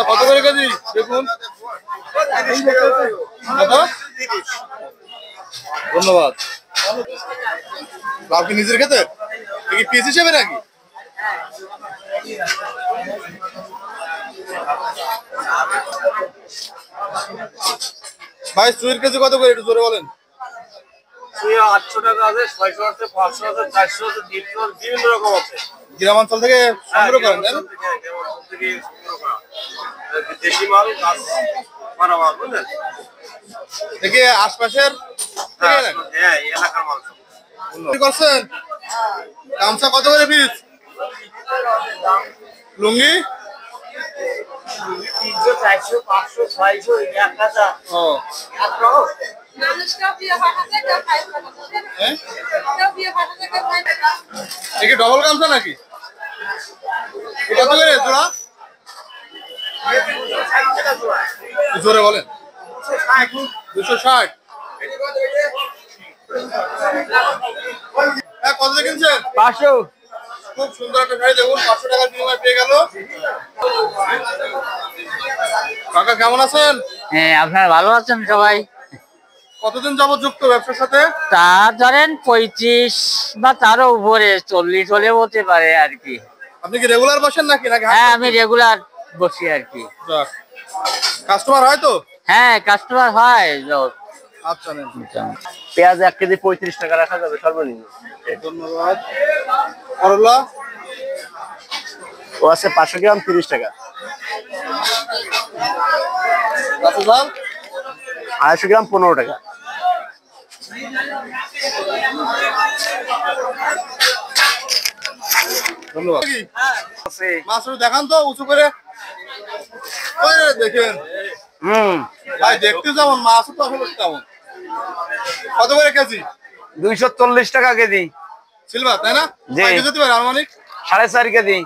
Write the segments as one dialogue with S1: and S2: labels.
S1: কত করে কেজি দেখুন। ধন্যবাদ। লাউ কি নিজের খেতে পিস হিসেবে নাকি? ভাই চুইর কেজি কত করে একটু জোরে বলেন।
S2: 800 টাকা আছে, 600 আছে, 500 আছে, 400 আছে, 300 আছে, বিভিন্ন রকম আছে।
S1: গ্রামাঞ্চল থেকে সংগ্রহ করেন
S2: দেশি মাল, গাছ মারা মাল, বুঝলেন?
S1: দেখি আশপাশের
S2: এলাকার মাল
S1: করছেন। গামছা কত করে পিস? লুঙ্গি
S2: 300, 400, 500, 600, 1000।
S1: ডবল গামছা নাকি? কত করে জোড়া? জোরে বলেন। 260। কত কিনছেন?
S3: 500।
S1: খুব সুন্দর একটা শাড়ি দেখুন, 500 টাকার বিনিময়ে পেয়ে গেল। কাকা কেমন আছেন?
S3: হ্যাঁ, আপনারা ভালো আছেন সবাই?
S1: কতদিন যাবত যুক্ত ব্যবসার সাথে?
S3: তা ধরেন 35 বা তারও উপরে, 40 হলে হতে পারে আর কি।
S1: আপনি কি রেগুলার বসেন নাকি?
S3: হ্যাঁ, আমি রেগুলার বসি আর কি।
S1: কাস্টমার হয় তো?
S3: হ্যাঁ, কাস্টমার হয়।
S1: আচ্ছা নেন।
S2: পেঁয়াজ 1 কেজি 35 টাকা রাখা যাবে সর্বনিম্ন।
S1: ধন্যবাদ। করলা
S2: ও আছে 500 গ্রাম 30 টাকা।
S1: কাঁচা
S2: 250 গ্রাম 15 টাকা।
S1: ধন্যবাদ। মাছ দেখান তো উঁচু করে। দেখেন ভাই, দেখতে যেমন মাছ তো আসলে তেমন। কত করে কেজি?
S3: 240 টাকা কেজি।
S1: সিলভার তাই না? যেতে পারে আনুমানিক
S3: 4.5 কেজি।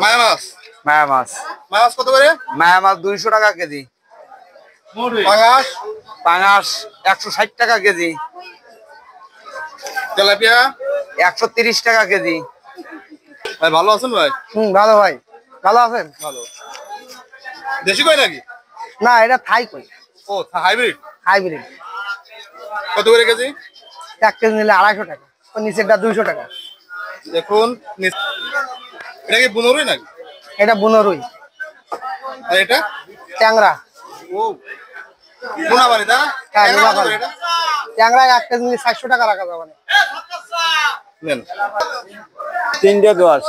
S1: মায়া মাছ।
S3: মায়া মাছ।
S1: মায়া মাছ কত করে?
S3: মায়া মাছ 200 টাকা কেজি।
S1: পাঙাশ?
S3: পাঙাশ 160 টাকা কেজি।
S1: তেলাপিয়া
S3: 130 টাকা কেজি।
S1: ভাই ভালো আছেন ভাই?
S3: ভালো ভাই। ভালো আছেন?
S1: ভালো। দেশি কই নাকি?
S3: না, এটা থাই কই।
S1: ও হাইব্রিড।
S3: হাইব্রিড।
S1: কত করে কেজি?
S3: 1 কেজি নিলে 250 টাকা। ও নিচেরটা 200 টাকা।
S1: দেখুন এটা কি বুনরুই নাকি?
S3: এটা বুনরুই।
S1: আর এটা
S3: ট্যাংরা।
S1: ও বুনাবাড়ি না?
S3: ট্যাংরা 1 কেজি নিলে 400 টাকা রাখা যাবে না।
S1: নেন।
S3: 3 10।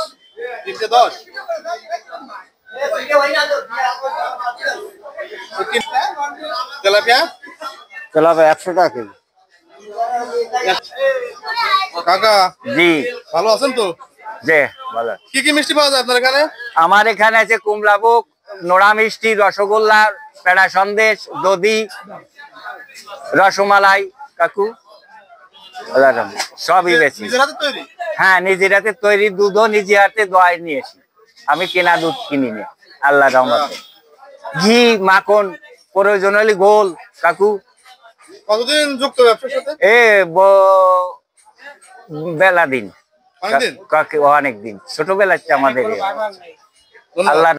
S1: 3 10। তেলাপিয়া?
S3: তেলাপিয়া 100 টাকা কেজি।
S1: কাকা
S3: জি
S1: ভালো আছেন তো?
S3: জি ভালো।
S1: কি কি মিষ্টি পাওয়া যায় আপনার এখানে?
S3: আমার এখানে আছে কুমড়াভোগ, নোড়া মিষ্টি, রসগোল্লা, পেড়া সন্দেশ, দধি, রসমালাই। কাকু সবই বেশি।
S1: নিজের হাতে তৈরি?
S3: হ্যাঁ, নিজের হাতে তৈরি। দুধও নিজে হাতে দোয়াই নিয়েছি। আমি কেনা দুধ কিনি না, আল্লাহ রহমতে। ঘি, মাখন, প্রয়োজন হলে গোল। কাকু
S1: কতদিন যুক্ত ব্যবসার সাথে?
S3: বেলা দিন,
S1: অনেকদিন।
S3: অনেক দিন, ছোটবেলাতে আমাদের। আল্লাহ